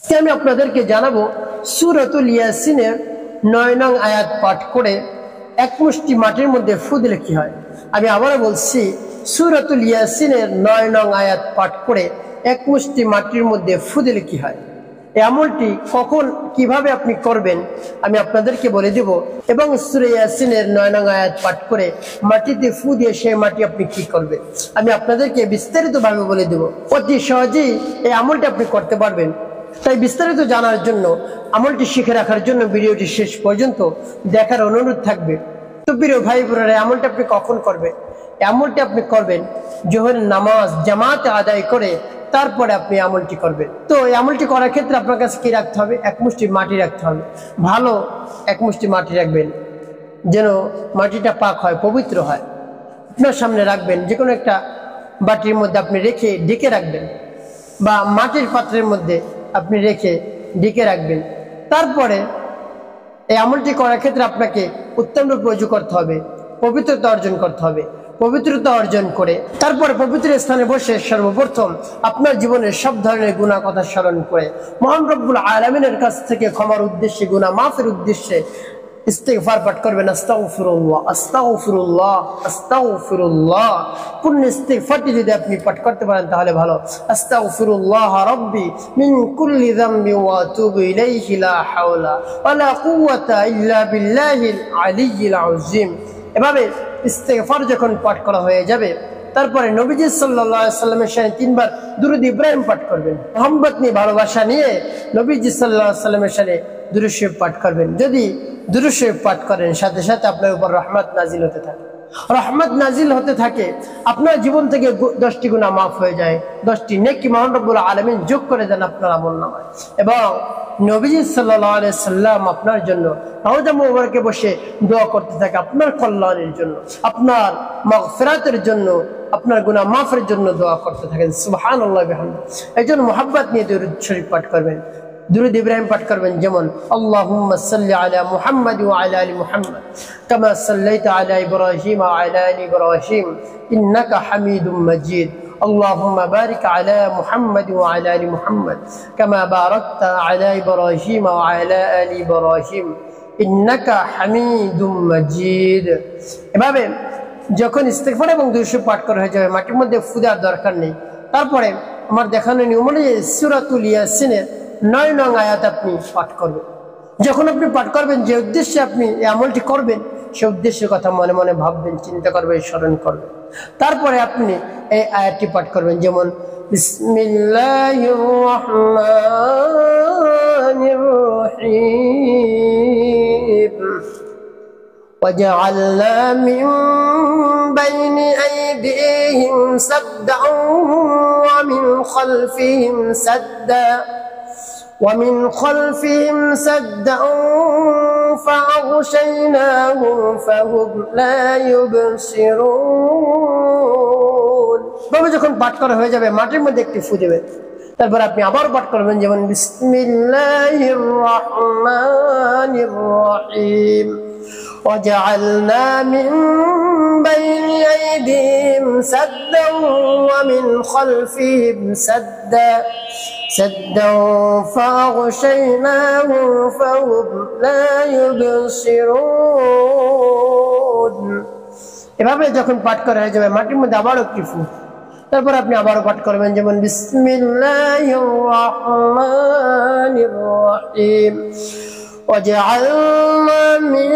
আমি আপনাদেরকে জানাবো সূরাতুল ইয়াসিনের 9 নং আয়াত পাঠ করে এক মুষ্টি মাটির মধ্যে ফু দিলে কি হয়। আমি আবারও বলছি, সূরাতুল ইয়াসিনের 9 নং আয়াত পাঠ করে এক মুষ্টি মাটির মধ্যে ফু দিলে কি হয়। এই আমলটি কখন কিভাবে আপনি করবেন আমি আপনাদেরকে বলে দেব, এবং সূরা ইয়াসিনের 9 নং আয়াত পাঠ করে মাটিতে ফু দিয়ে সেই মাটি আপনি কি করবেন আমি আপনাদেরকে বিস্তারিতভাবে বলে দেব। অতি সহজেই এই আমলটি আপনি করতে পারবেন। তাই বিস্তারিত জানার জন্য, আমলটি শিখে রাখার জন্য ভিডিওটি শেষ পর্যন্ত দেখার অনুরোধ থাকবে। তো প্রিয় ভাই বোনেরা, আমলটি আপনি কখন করবেন? আমলটি আপনি করবেন জোহরের নামাজ জামাতে আদায় করে তারপরে আপনি আমলটি করবেন। তো এই আমলটি করার ক্ষেত্রে আপনার কাছে কি রাখতে হবে? এক মুষ্টি মাটি রাখতে হবে। ভালো এক মুষ্টি মাটি রাখবেন, যেন মাটিটা পাক হয়, পবিত্র হয়। আপনার সামনে রাখবেন, যে কোনো একটা বাটির মধ্যে আপনি রেখে ঢেকে রাখবেন, বা মাটির পাত্রের মধ্যে আপনি রেখে ঢেকে রাখবেন। তারপরে এই আমলটি করার ক্ষেত্রে আপনাকে উত্তম রূপে ওযু করতে হবে, পবিত্রতা অর্জন করতে হবে। পবিত্রতা অর্জন করে তারপরে পবিত্র স্থানে বসে সর্বপ্রথম আপনার জীবনের সব ধরনের গুনাহ কথা স্মরণ করে মহান রব্বুল আলামিনের কাছ থেকে ক্ষমার উদ্দেশ্যে, গুনাহ মাফের উদ্দেশ্যে ইস্তিগফার পাঠ করবেন। আস্তাগফিরুল্লাহ আস্তাগফিরুল্লাহ আস্তাগফিরুল্লাহ। পূর্ণ ইস্তিগফারটি যদি আপনি পাঠ করতে পারেন তাহলে ভালো। আস্তাগফিরুল্লাহ রাব্বি মিন কুল্লি যামবি ওয়া আতুবু ইলাইহি লা হাওলা ওয়া লা কুওয়াতা ইল্লা বিল্লাহিল আলিয়্যিল আযীম। এভাবে ইস্তিগফার যখন পাঠ করা হয়ে যাবে, তারপরে নবীজি সাল্লাল্লাহু আলাইহি সাল্লামের সাথে 3 বার দুরূদ ইব্রাহিম পাঠ করবেন। মোহাম্মদ নিয়ে, ভালোবাসা নিয়ে নবীজি সাল্লাল্লাহু আলাইহি সাল্লামের সাথে দুরূদ শরীফ পাঠ করবেন। যদি দুরূদ শরীফ পাঠ করেন, সাথে সাথে আপনার উপর রহমত নাজিল হতে থাকে। রহমত নাজিল হতে থাকে, আপনার জীবন থেকে 10টি গুনাহ মাফ হয়ে যায়, 10টি নেকি মহান রব্বুল আলামিন যোগ করে দেন আপনার আমলনামায়। এবং নবীজি সাল্লাল্লাহু আলাইহি সাল্লাম আপনার জন্য রওজা মুবারকে বসে দোয়া করতে থাকে, আপনার কল্যাণের জন্য, আপনার মাগফিরাতের জন্য, আপনার গুনাহ মাফের জন্য দোয়া করতে থাকেন। সুবহানাল্লাহ বিহামদিহি। এইজন্য মুহাব্বত নিয়ে দুরূদ শরীফ পাঠ করবেন, দুরূদ ইব্রাহিম পাঠ করবেন। যেমন আল্লাহুম্মা সাল্লি আলা মুহাম্মাদ ওয়া আলা আলি মুহাম্মাদ কামা সাল্লাইতা আলা ইব্রাহিম ওয়া আলা আলি ইব্রাহিম ইন্নাকা হামিদুম মাজিদ। اللهم بارك على محمد وعلى ال محمد كما باركت على ابراهيم وعلى ال ابراهيم انك حميد مجيد। এভাবে যখন ইস্তিগফার এবং দুরূদ শরীফ পাঠ করা হয়ে যাবে, মাটির মধ্যে ফু দেওয়ার দরকার নেই। তারপরে আমার দেখানো নিয়ম অনুযায়ী সূরাতুল ইয়াসিনের 9 নং আয়াত আপনি পাঠ করবেন। যখন আপনি পাঠ করবেন, যে উদ্দেশ্যে আপনি এই আমলটি করবেন সেই উদ্দেশ্যের কথা মনে মনে ভাববেন, চিন্তা করবেন, স্মরণ করবেন। তারপরে আপনি এই আয়াতটি পাঠ করবেন। যেমন বিসমিল্লাহির রহমানির রহিম وجعلنا من بين أيديهم سدا ومن خلفهم سدا فأغشيناهم فهم لا يبصرون। বাবা যখন পাঠ করা হয়ে যাবে, মাটির মধ্যে একটি ফু দেবেন। তারপর আপনি আবার পাঠ করবেন। যেমন বিসমিল্লাহির রহমানির রহিম وجعلنا من بين أيديهم سدا ومن خلفهم سدا فأغشيناهم فهم لا يبصرون। এভাবে যখন পাঠ করা হয়ে যাবে, মাটির মধ্যে আবার একটি ফু। তারপর আপনি আবারও পাঠ করবেন। যেমন বিসমিল্লাহির রহমানির রহিম وجعلنا من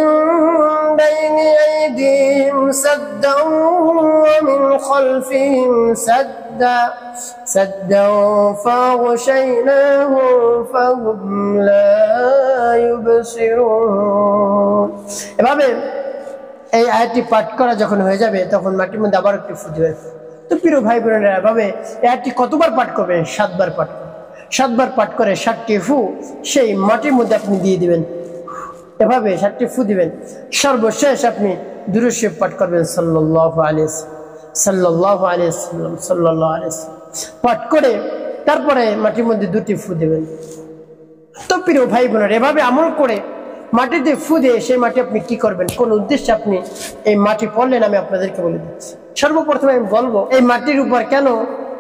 بين أيديهم سدا ومن خلفهم سدا فأغشيناهم فهم لا يبصرون। এভাবে এই আয়াতটি পাঠ করা যখন হয়ে যাবে, তখন মাটির মধ্যে আবার একটি ফু দিবেন। তো প্রিয় ভাই বোনেরা, এভাবে এই আয়াতটি কতবার পাঠ করবেন? 7 বার পাঠ করবেন। 7 বার পাঠ করে 7টি ফু সেই মাটির মধ্যে আপনি দিয়ে দিবেন। এভাবে 7টি ফু দিবেন। সর্বশেষ আপনি দুরূদ শরীফ পাঠ করবেন সাল্লাল্লাহু আলাইহি ওয়াসাল্লাম পাঠ করে তারপরে মাটির মধ্যে 2টি ফু দিবেন। তো প্রিয় ভাই বোনেরা, এভাবে আমল করে মাটিতে ফু দিয়ে সেই মাটি আপনি কি করবেন, কোন উদ্দেশ্যে আপনি এই মাটি পড়লেন, আমি আপনাদেরকে বলে দিচ্ছি। সর্বপ্রথমে আমি বলবো এই মাটির উপর কেন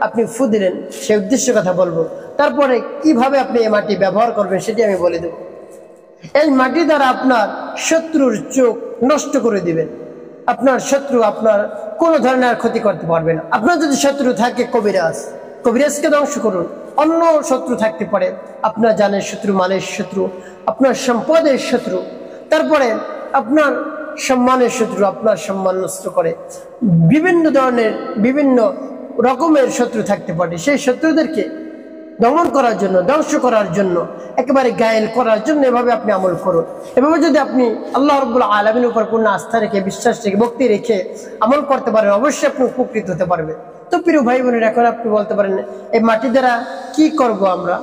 আপনি ফু দিলেন সেই উদ্দেশ্যের কথা বলবো। তারপরে কিভাবে আপনি এই মাটি ব্যবহার করবেন সেটি আমি বলে দেব। এই মাটি দ্বারা আপনার শত্রুর চোখ নষ্ট করে দিবেন। আপনার শত্রু আপনার কোনো ধরনের ক্ষতি করতে পারবে না। আপনার যদি শত্রু থাকে কবিরাজকে ধ্বংস করুন। অন্য শত্রু থাকতে পারে, আপনার জানের শত্রু, মালের শত্রু, আপনার সম্পদের শত্রু, তারপরে আপনার সম্মানের শত্রু, আপনার সম্মান নষ্ট করে বিভিন্ন ধরনের বিভিন্ন রকমের শত্রু থাকতে পারে। সেই শত্রুদেরকে দমন করার জন্য, ধ্বংস করার জন্য, একেবারে গায়েল করার জন্য এভাবে আপনি আমল করুন। এভাবে যদি আপনি আল্লাহ রাব্বুল আলামিনের উপর পূর্ণ আস্থা রেখে, বিশ্বাস রেখে, ভক্তি রেখে আমল করতে পারেন, অবশ্যই আপনি উপকৃত হতে পারবেন। তো প্রিয় ভাই বোনের, এখন আপনি বলতে পারেন এই মাটি দ্বারা কি করব আমরা?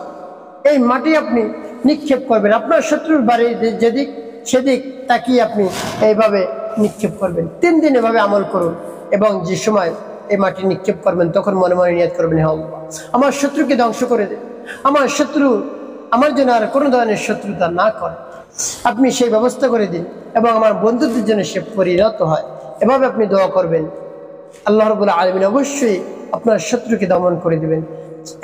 এই মাটি আপনি নিক্ষেপ করবেন আপনার শত্রুর বাড়ি যেদিক সেদিক তাকিয়ে আপনি এইভাবে নিক্ষেপ করবেন। 3 দিন এভাবে আমল করুন এবং যে সময় এই মাটি নিক্ষেপ করবেন তখন মনে মনে নিয়ত করবেন, হে আল্লাহ, আমার শত্রুকে ধ্বংস করে দেন, আমার শত্রু আমার জন্য আর কোনো ধরনের শত্রুতা না করে, আপনি সেই ব্যবস্থা করে দিন এবং আমার বন্ধুদের জন্য সে পরিণত হয়। এভাবে আপনি দোয়া করবেন, আল্লাহ রাব্বুল আলামিন অবশ্যই আপনার শত্রুকে দমন করে দিবেন,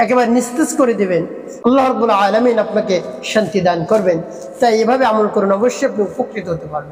একেবারে নিস্তেজ করে দিবেন। আল্লাহ রাব্বুল আলামিন আপনাকে শান্তি দান করবেন। তাই এভাবে আমল করুন, অবশ্যই আপনি উপকৃত হতে পারবেন।